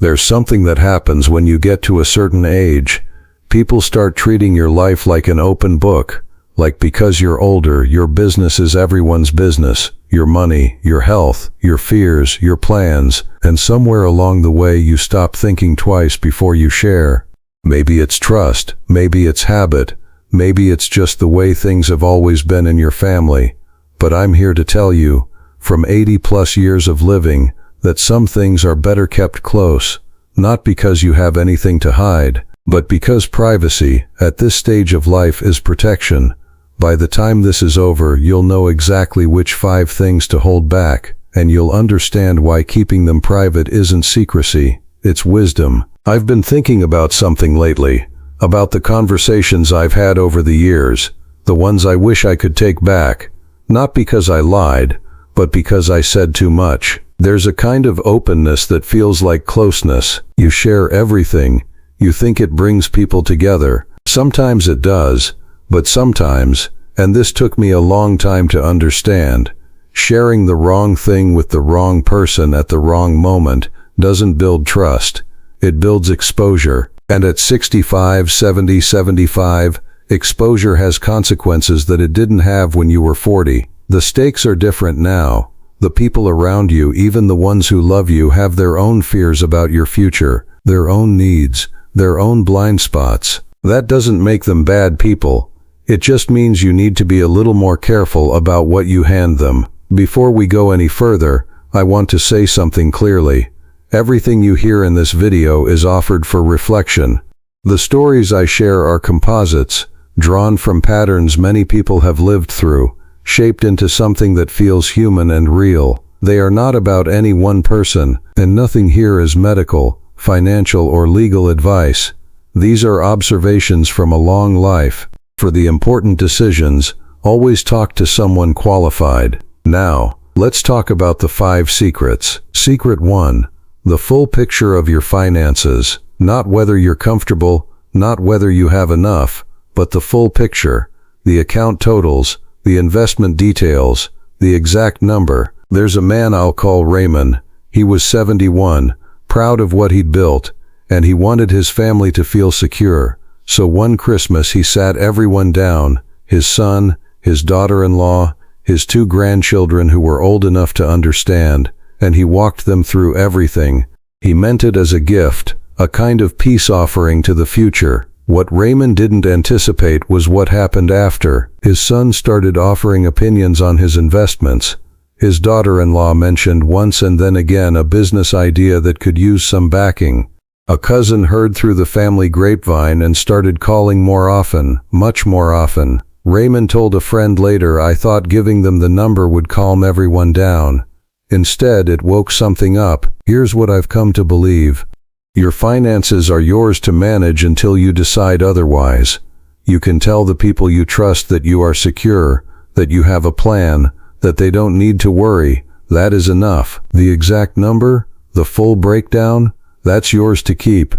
There's something that happens when you get to a certain age. People start treating your life like an open book, like because you're older, your business is everyone's business, your money, your health, your fears, your plans, and somewhere along the way you stop thinking twice before you share. Maybe it's trust, maybe it's habit, maybe it's just the way things have always been in your family. But I'm here to tell you, from 80+ years of living, that some things are better kept close, not because you have anything to hide, but because privacy, at this stage of life, is protection. By the time this is over, you'll know exactly which 5 things to hold back, and you'll understand why keeping them private isn't secrecy, it's wisdom. I've been thinking about something lately, about the conversations I've had over the years, the ones I wish I could take back, not because I lied, but because I said too much. There's a kind of openness that feels like closeness. You share everything. You think it brings people together. Sometimes it does, but sometimes, and this took me a long time to understand, sharing the wrong thing with the wrong person at the wrong moment doesn't build trust. It builds exposure. And at 65, 70, 75, exposure has consequences that it didn't have when you were 40. The stakes are different now. The people around you, even the ones who love you, have their own fears about your future, their own needs, their own blind spots. That doesn't make them bad people. It just means you need to be a little more careful about what you hand them. Before we go any further, I want to say something clearly. Everything you hear in this video is offered for reflection. The stories I share are composites, drawn from patterns many people have lived through, shaped into something that feels human and real. They are not about any one person, and nothing here is medical, financial, or legal advice. These are observations from a long life. For the important decisions, always talk to someone qualified. Now, let's talk about the 5 secrets. Secret 1. The full picture of your finances. Not whether you're comfortable, not whether you have enough, but the full picture. The account totals, the investment details, the exact number. There's a man I'll call Raymond. He was 71, proud of what he'd built, and he wanted his family to feel secure. So one Christmas he sat everyone down, his son, his daughter-in-law, his 2 grandchildren who were old enough to understand, and he walked them through everything. He meant it as a gift, a kind of peace offering to the future. What Raymond didn't anticipate was what happened after. His son started offering opinions on his investments. His daughter-in-law mentioned once and then again a business idea that could use some backing. A cousin heard through the family grapevine and started calling more often, much more often. Raymond told a friend later, "I thought giving them the number would calm everyone down. Instead, it woke something up. Here's what I've come to believe. Your finances are yours to manage until you decide otherwise. You can tell the people you trust that you are secure, that you have a plan, that they don't need to worry. That is enough. The exact number, the full breakdown, that's yours to keep.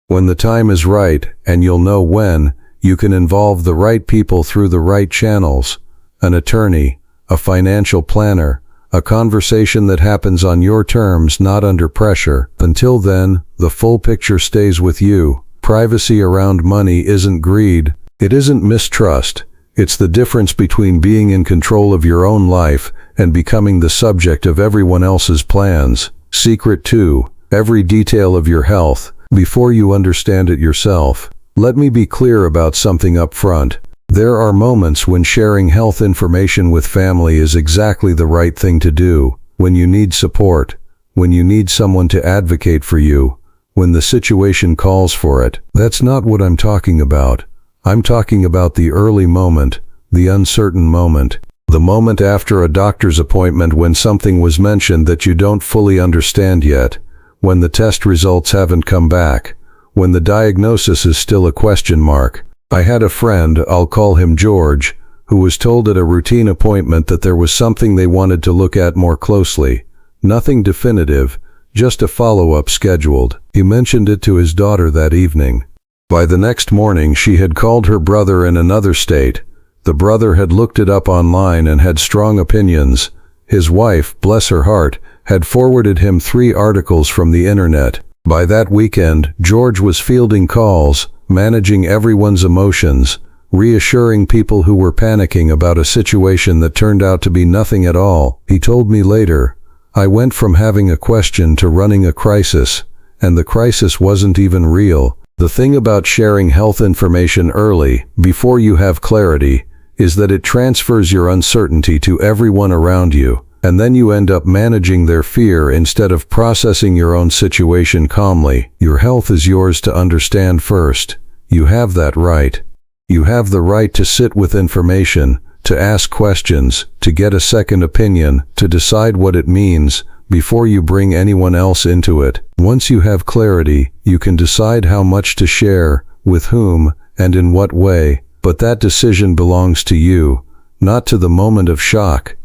When the time is right, and you'll know when, you can involve the right people through the right channels. An attorney, a financial planner, a conversation that happens on your terms, not under pressure. Until then, the full picture stays with you. Privacy around money isn't greed. It isn't mistrust. It's the difference between being in control of your own life and becoming the subject of everyone else's plans. Secret 2. Every detail of your health, before you understand it yourself. Let me be clear about something up front. There are moments when sharing health information with family is exactly the right thing to do. When you need support, when you need someone to advocate for you, when the situation calls for it. That's not what I'm talking about. I'm talking about the early moment, the uncertain moment. The moment after a doctor's appointment when something was mentioned that you don't fully understand yet, when the test results haven't come back, when the diagnosis is still a question mark. I had a friend, I'll call him George, who was told at a routine appointment that there was something they wanted to look at more closely. Nothing definitive, just a follow-up scheduled. He mentioned it to his daughter that evening. By the next morning, she had called her brother in another state. The brother had looked it up online and had strong opinions. His wife, bless her heart, had forwarded him 3 articles from the internet. By that weekend, George was fielding calls, managing everyone's emotions, reassuring people who were panicking about a situation that turned out to be nothing at all. He told me later, "I went from having a question to running a crisis, and the crisis wasn't even real." The thing about sharing health information early, before you have clarity, is that it transfers your uncertainty to everyone around you, and then you end up managing their fear instead of processing your own situation calmly. Your health is yours to understand first. You have that right. You have the right to sit with information, to ask questions, to get a second opinion, to decide what it means, before you bring anyone else into it. Once you have clarity, you can decide how much to share, with whom, and in what way, but that decision belongs to you, not to the moment of shock,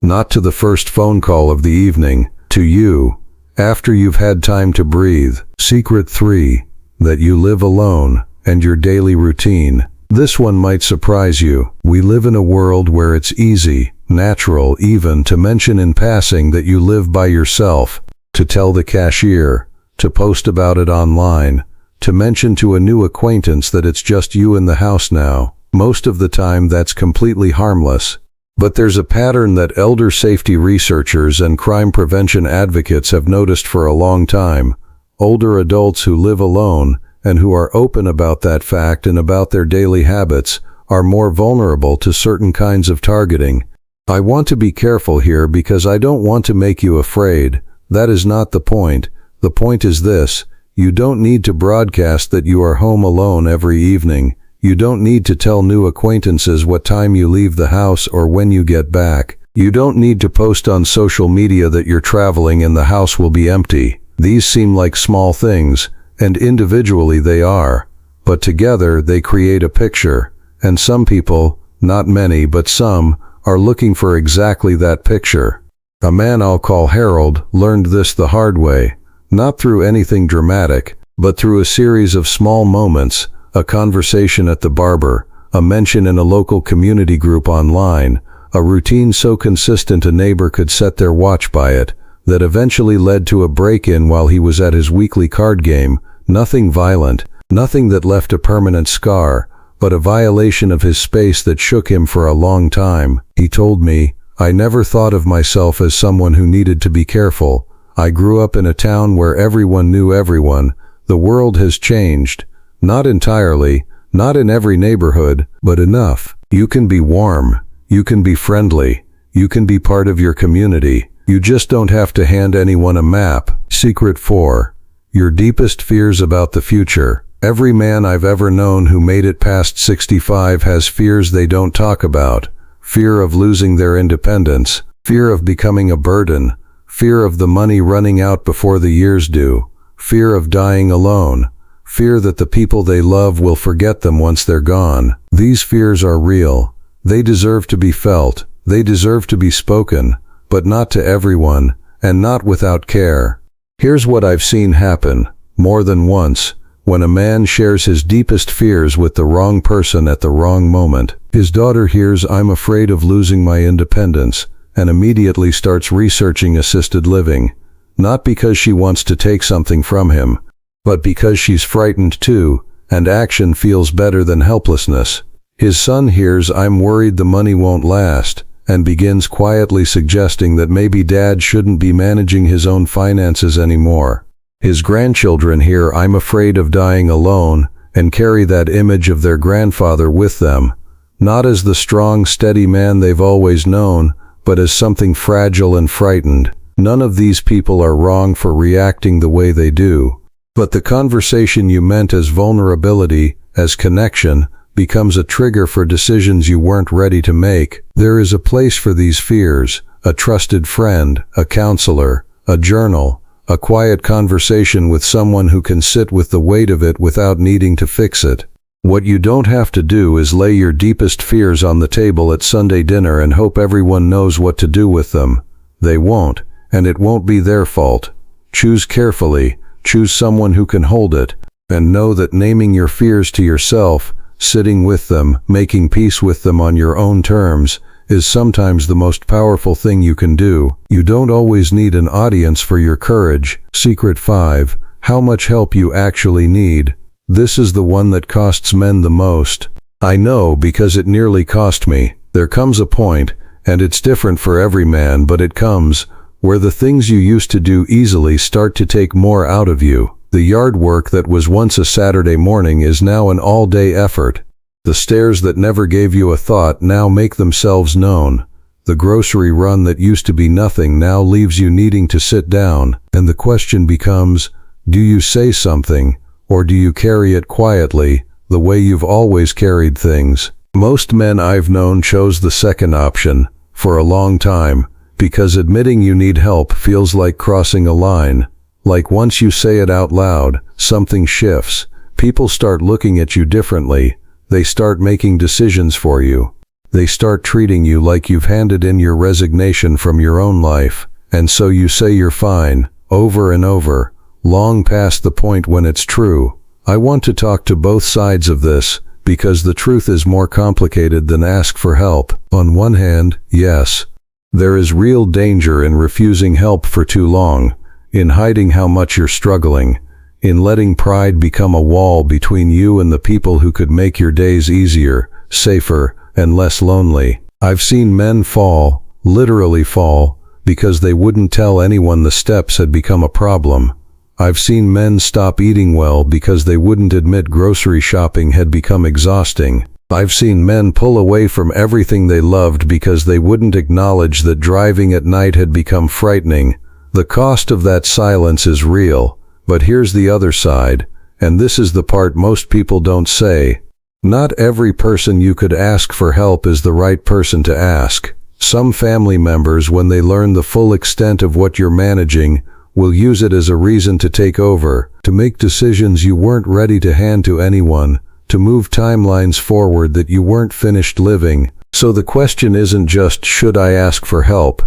not to the first phone call of the evening, to you, after you've had time to breathe. Secret 3, that you live alone, and your daily routine. This one might surprise you. We live in a world where it's easy, natural even, to mention in passing that you live by yourself, to tell the cashier, to post about it online, to mention to a new acquaintance that it's just you in the house now. Most of the time that's completely harmless. But there's a pattern that elder safety researchers and crime prevention advocates have noticed for a long time. Older adults who live alone, and who are open about that fact and about their daily habits, are more vulnerable to certain kinds of targeting. I want to be careful here because I don't want to make you afraid. That is not the point. The point is this: you don't need to broadcast that you are home alone every evening. You don't need to tell new acquaintances what time you leave the house or when you get back. You don't need to post on social media that you're traveling and the house will be empty. These seem like small things, and individually they are, but together they create a picture, and some people, not many but some, are looking for exactly that picture. A man I'll call Harold learned this the hard way, not through anything dramatic, but through a series of small moments, a conversation at the barber, a mention in a local community group online, a routine so consistent a neighbor could set their watch by it, that eventually led to a break-in while he was at his weekly card game. Nothing violent, nothing that left a permanent scar, but a violation of his space that shook him for a long time. He told me, "I never thought of myself as someone who needed to be careful. I grew up in a town where everyone knew everyone. The world has changed. Not entirely, not in every neighborhood, but enough. You can be warm. You can be friendly. You can be part of your community. You just don't have to hand anyone a map." Secret 4. Your deepest fears about the future. Every man I've ever known who made it past 65 has fears they don't talk about. Fear of losing their independence. Fear of becoming a burden. Fear of the money running out before the year's due. Fear of dying alone. Fear that the people they love will forget them once they're gone. These fears are real. They deserve to be felt. They deserve to be spoken, but not to everyone, and not without care. Here's what I've seen happen, more than once, when a man shares his deepest fears with the wrong person at the wrong moment. His daughter hears, "I'm afraid of losing my independence," and immediately starts researching assisted living, not because she wants to take something from him, but because she's frightened too, and action feels better than helplessness. His son hears, "I'm worried the money won't last," and begins quietly suggesting that maybe dad shouldn't be managing his own finances anymore. His grandchildren hear, "I'm afraid of dying alone," and carry that image of their grandfather with them, not as the strong, steady man they've always known, but as something fragile and frightened. None of these people are wrong for reacting the way they do, but the conversation you meant as vulnerability, as connection, becomes a trigger for decisions you weren't ready to make. There is a place for these fears: a trusted friend, a counselor, a journal, a quiet conversation with someone who can sit with the weight of it without needing to fix it. What you don't have to do is lay your deepest fears on the table at Sunday dinner and hope everyone knows what to do with them. They won't, and it won't be their fault. Choose carefully, choose someone who can hold it, and know that naming your fears to yourself, sitting with them, making peace with them on your own terms, is sometimes the most powerful thing you can do. You don't always need an audience for your courage. Secret 5. how much help you actually need. This is the one that costs men the most. I know because it nearly cost me. There comes a point, and it's different for every man, but it comes, where the things you used to do easily start to take more out of you. The yard work that was once a Saturday morning is now an all-day effort. The stairs that never gave you a thought now make themselves known. The grocery run that used to be nothing now leaves you needing to sit down, and the question becomes, do you say something, or do you carry it quietly, the way you've always carried things? Most men I've known chose the second option, for a long time, because admitting you need help feels like crossing a line. Like once you say it out loud, something shifts. People start looking at you differently. They start making decisions for you. They start treating you like you've handed in your resignation from your own life, and so you say you're fine, over and over, long past the point when it's true. I want to talk to both sides of this, because the truth is more complicated than ask for help. On one hand, yes, there is real danger in refusing help for too long, in hiding how much you're struggling, in letting pride become a wall between you and the people who could make your days easier, safer, and less lonely. I've seen men fall, literally fall, because they wouldn't tell anyone the steps had become a problem. I've seen men stop eating well because they wouldn't admit grocery shopping had become exhausting. I've seen men pull away from everything they loved because they wouldn't acknowledge that driving at night had become frightening. The cost of that silence is real, but here's the other side, and this is the part most people don't say. Not every person you could ask for help is the right person to ask. Some family members, when they learn the full extent of what you're managing, will use it as a reason to take over, to make decisions you weren't ready to hand to anyone, to move timelines forward that you weren't finished living. So the question isn't just, should I ask for help?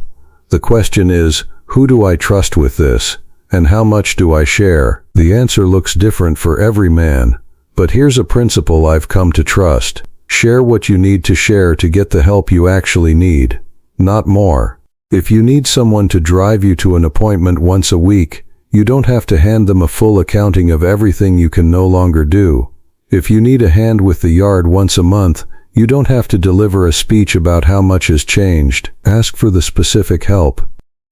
The question is, who do I trust with this? And how much do I share? The answer looks different for every man. But here's a principle I've come to trust. Share what you need to share to get the help you actually need, not more. If you need someone to drive you to an appointment once a week, you don't have to hand them a full accounting of everything you can no longer do. If you need a hand with the yard once a month, you don't have to deliver a speech about how much has changed. Ask for the specific help.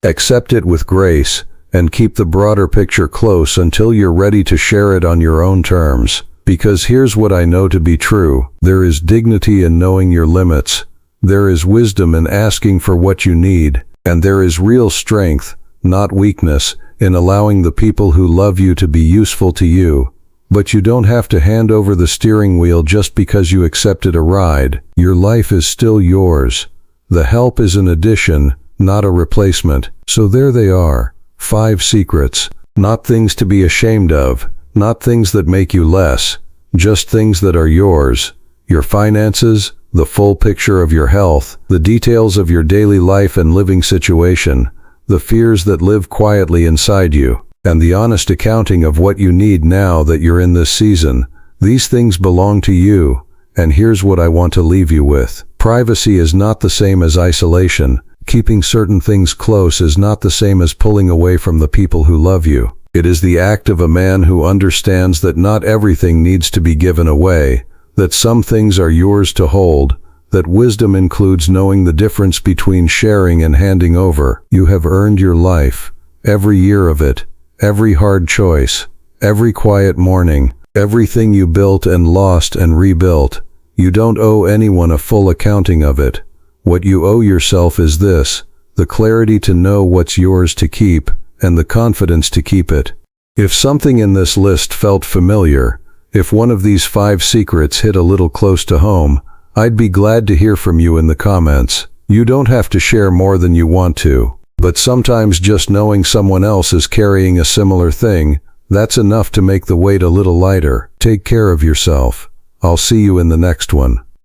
Accept it with grace, and keep the broader picture close until you're ready to share it on your own terms. Because here's what I know to be true. There is dignity in knowing your limits. There is wisdom in asking for what you need. And there is real strength, not weakness, in allowing the people who love you to be useful to you. But you don't have to hand over the steering wheel just because you accepted a ride. Your life is still yours. The help is an addition, not a replacement. So there they are. 5 secrets. Not things to be ashamed of. Not things that make you less, just things that are yours. Your finances, the full picture of your health, the details of your daily life and living situation, the fears that live quietly inside you, and the honest accounting of what you need now that you're in this season. These things belong to you, and here's what I want to leave you with. Privacy is not the same as isolation. Keeping certain things close is not the same as pulling away from the people who love you. It is the act of a man who understands that not everything needs to be given away, that some things are yours to hold, that wisdom includes knowing the difference between sharing and handing over. You have earned your life, every year of it, every hard choice, every quiet morning, everything you built and lost and rebuilt. You don't owe anyone a full accounting of it. What you owe yourself is this: the clarity to know what's yours to keep, and the confidence to keep it. If something in this list felt familiar, if one of these 5 secrets hit a little close to home, I'd be glad to hear from you in the comments. You don't have to share more than you want to, but sometimes just knowing someone else is carrying a similar thing, that's enough to make the weight a little lighter. Take care of yourself. I'll see you in the next one.